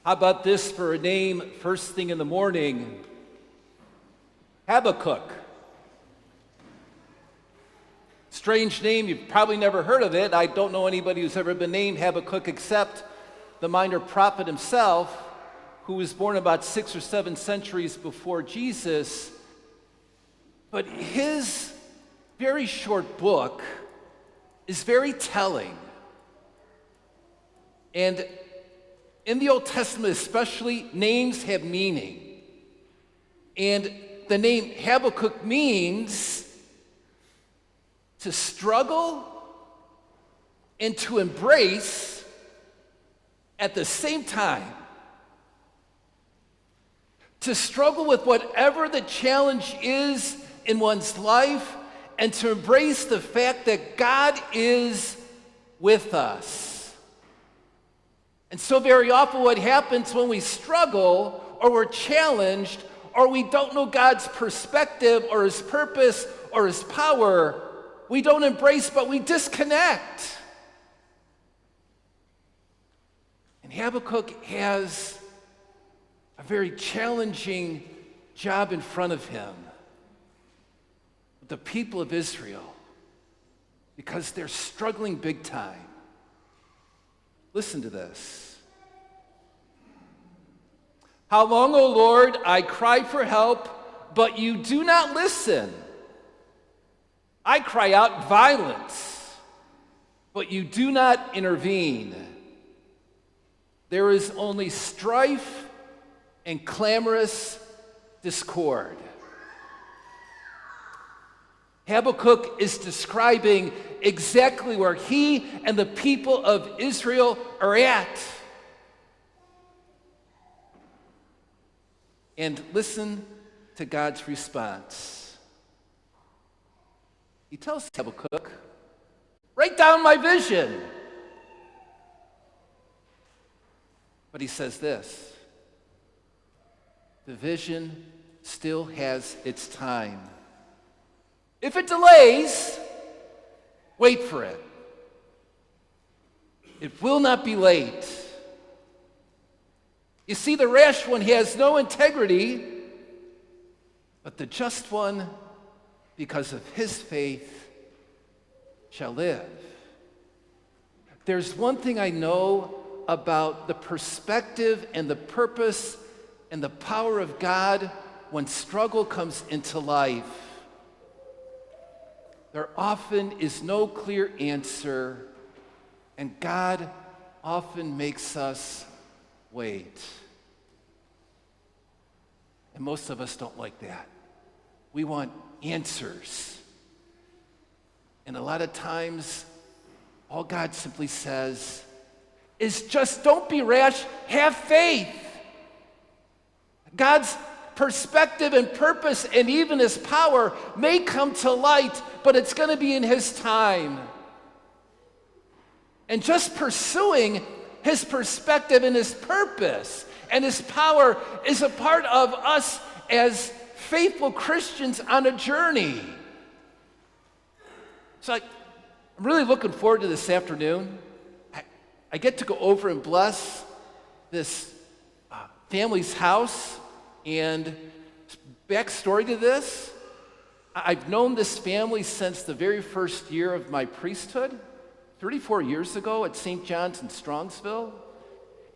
How about this for a name first thing in the morning? Habakkuk. Strange name, you've probably never heard of it. I don't know anybody who's ever been named Habakkuk except the minor prophet himself, who was born about 6 or 7 centuries before Jesus. But his very short book is very telling. And in the Old Testament especially, names have meaning. And the name Habakkuk means to struggle and to embrace at the same time. To struggle with whatever the challenge is in one's life and to embrace the fact that God is with us. And so very often what happens when we struggle or we're challenged or we don't know God's perspective or his purpose or his power, we don't embrace, but we disconnect. And Habakkuk has a very challenging job in front of him with the people of Israel because they're struggling big time. Listen to this. How long, O Lord, I cry for help, but you do not listen. I cry out violence, but you do not intervene. There is only strife and clamorous discord. Habakkuk is describing exactly where he and the people of Israel are at. And listen to God's response. He tells Habakkuk, write down my vision. But he says this, the vision still has its time. If it delays, wait for it. It will not be late. You see, the rash one has no integrity, but the just one, because of his faith, shall live. There's one thing I know about the perspective and the purpose and the power of God when struggle comes into life. There often is no clear answer, and God often makes us wait. And most of us don't like that. We want answers. And a lot of times, all God simply says is just don't be rash, have faith. God's perspective and purpose and even his power may come to light, but it's going to be in his time. And just pursuing his perspective and his purpose and his power is a part of us as faithful Christians on a journey. So I'm really looking forward to this afternoon. I get to go over and bless this family's house. And backstory to this, I've known this family since the very first year of my priesthood, 34 years ago at St. John's in Strongsville.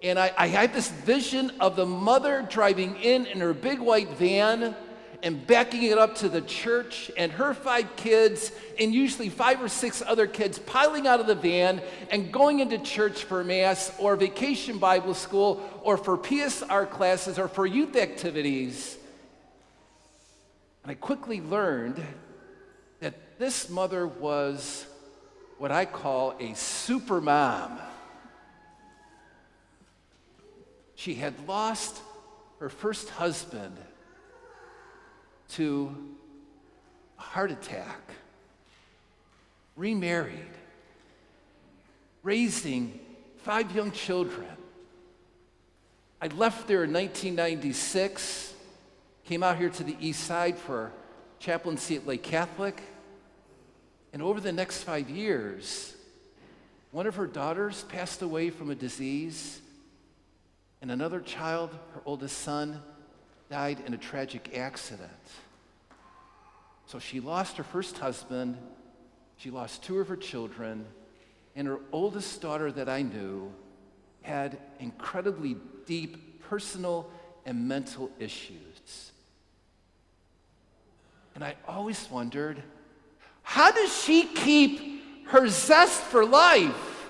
And I had this vision of the mother driving in her big white van and backing it up to the church, and her 5 kids and usually 5 or 6 other kids piling out of the van and going into church for Mass or vacation Bible school or for PSR classes or for youth activities. And I quickly learned that this mother was what I call a super mom. She had lost her first husband to a heart attack, remarried, raising 5 young children. I left there in 1996, came out here to the east side for chaplaincy at Lake Catholic, and over the next 5 years, one of her daughters passed away from a disease, And another child, her oldest son, died in a tragic accident. So she lost her first husband, she lost 2 of her children, and her oldest daughter that I knew had incredibly deep personal and mental issues. And I always wondered, how does she keep her zest for life?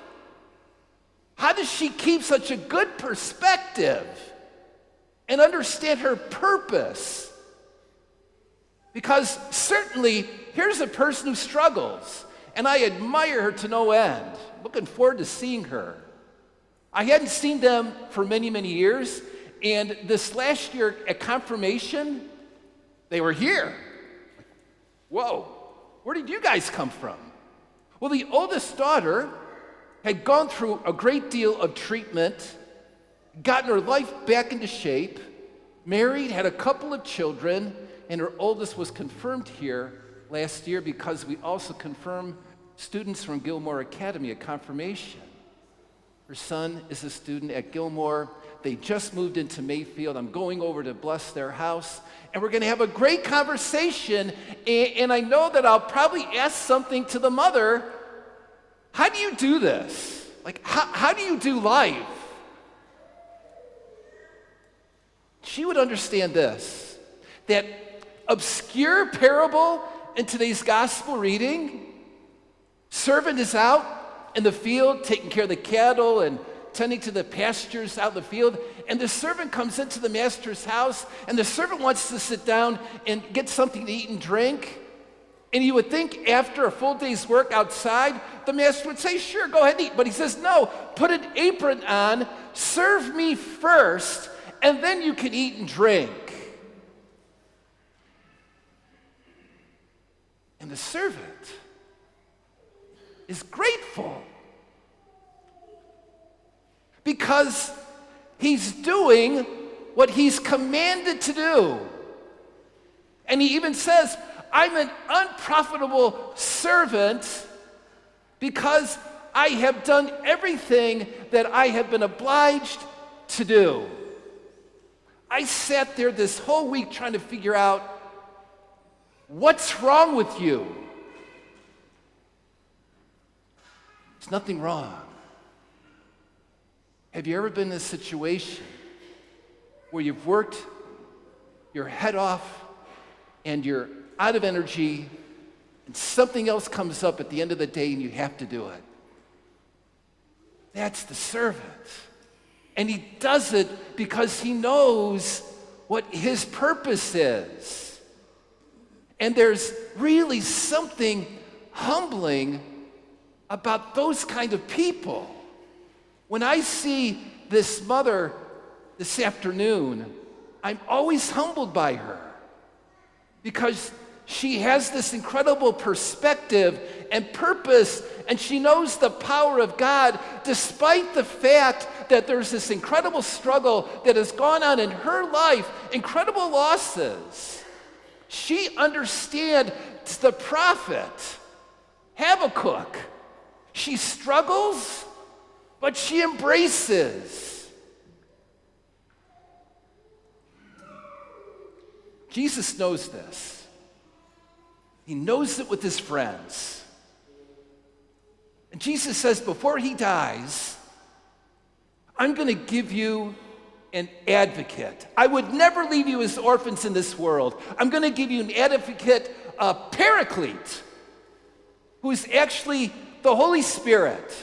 How does she keep such a good perspective and understand her purpose? Because certainly, here's a person who struggles, and I admire her to no end. Looking forward to seeing her. I hadn't seen them for many, many years, and this last year at confirmation, they were here. Whoa, where did you guys come from? Well, the oldest daughter had gone through a great deal of treatment, gotten her life back into shape, married, had a couple of children, and her oldest was confirmed here last year because we also confirmed students from Gilmore Academy at confirmation. Her son is a student at Gilmore. They just moved into Mayfield. I'm going over to bless their house, and we're going to have a great conversation, and I know that I'll probably ask something to the mother. How do you do this? Like, how do you do life? She would understand this, that obscure parable in today's gospel reading, servant is out in the field taking care of the cattle and tending to the pastures out in the field, and the servant comes into the master's house, and the servant wants to sit down and get something to eat and drink. And you would think after a full day's work outside, the master would say, sure, go ahead and eat. But he says, no, put an apron on, serve me first, and then you can eat and drink. And the servant is grateful because he's doing what he's commanded to do. And he even says, I'm an unprofitable servant because I have done everything that I have been obliged to do. I sat there this whole week trying to figure out, what's wrong with you? There's nothing wrong. Have you ever been in a situation where you've worked your head off and you're out of energy and something else comes up at the end of the day and you have to do it? That's the servant. And he does it because he knows what his purpose is. And there's really something humbling about those kind of people. When I see this mother this afternoon, I'm always humbled by her because she has this incredible perspective and purpose, and she knows the power of God despite the fact that there's this incredible struggle that has gone on in her life, incredible losses. She understands the prophet, Habakkuk. She struggles, but she embraces. Jesus knows this. He knows it with his friends. And Jesus says before he dies, I'm going to give you an advocate. I would never leave you as orphans in this world. I'm going to give you an advocate, a paraclete, who is actually the Holy Spirit.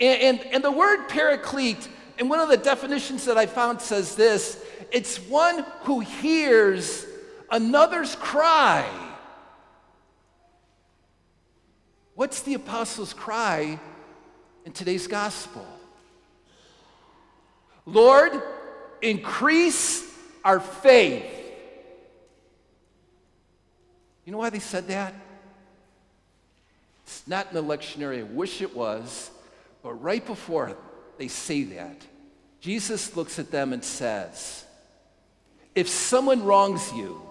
And the word paraclete, and one of the definitions that I found says this, it's one who hears another's cry. What's the apostles' cry in today's gospel? Lord, increase our faith. You know why they said that? It's not in the lectionary. I wish it was. But right before they say that, Jesus looks at them and says, if someone wrongs you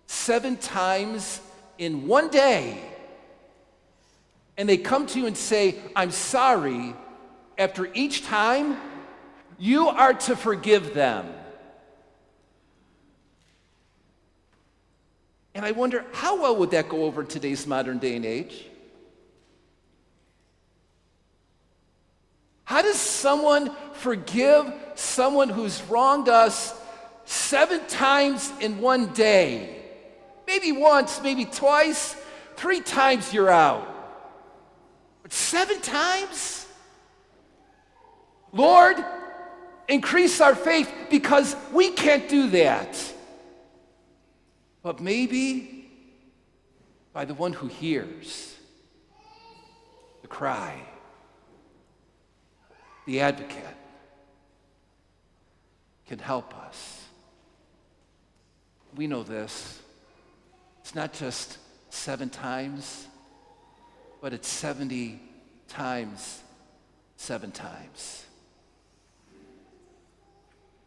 7 times in one day, and they come to you and say, I'm sorry, after each time, You are to forgive them. And I wonder, how well would that go over in today's modern day and age? How does someone forgive someone who's wronged us 7 times in one day? Maybe once, maybe twice, 3 times you're out. But 7 times? Lord, increase our faith because we can't do that. But maybe by the one who hears the cry, the advocate, can help us. We know this. It's not just 7 times, but it's 70 times 7 times.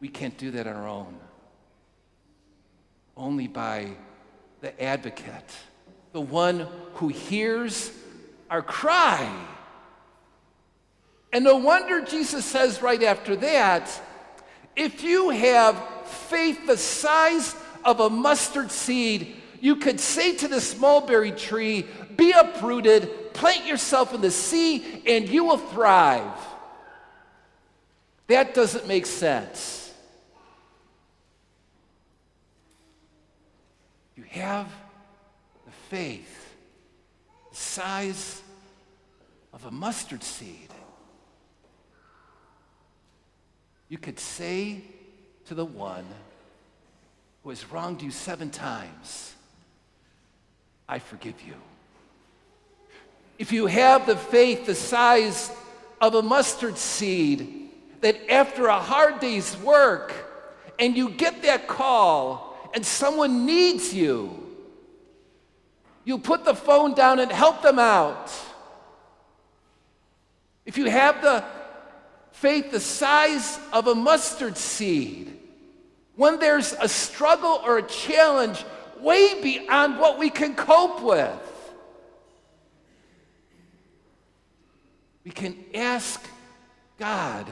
We can't do that on our own. Only by the advocate, the one who hears our cry. And no wonder Jesus says right after that, if you have faith the size of a mustard seed, you could say to this mulberry tree, be uprooted, plant yourself in the sea, and you will thrive. That doesn't make sense. You have the faith the size of a mustard seed. You could say to the one who has wronged you 7 times, I forgive you. If you have the faith the size of a mustard seed, that after a hard day's work and you get that call and someone needs you, you put the phone down and help them out. If you have the faith the size of a mustard seed, when there's a struggle or a challenge way beyond what we can cope with, we can ask God,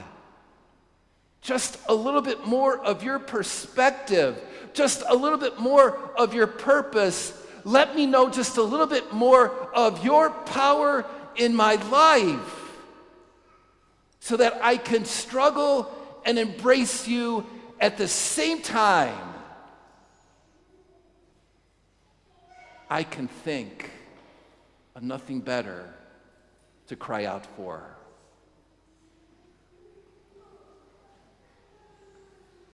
just a little bit more of your perspective, just a little bit more of your purpose. Let me know just a little bit more of your power in my life so that I can struggle and embrace you at the same time. I can think of nothing better to cry out for.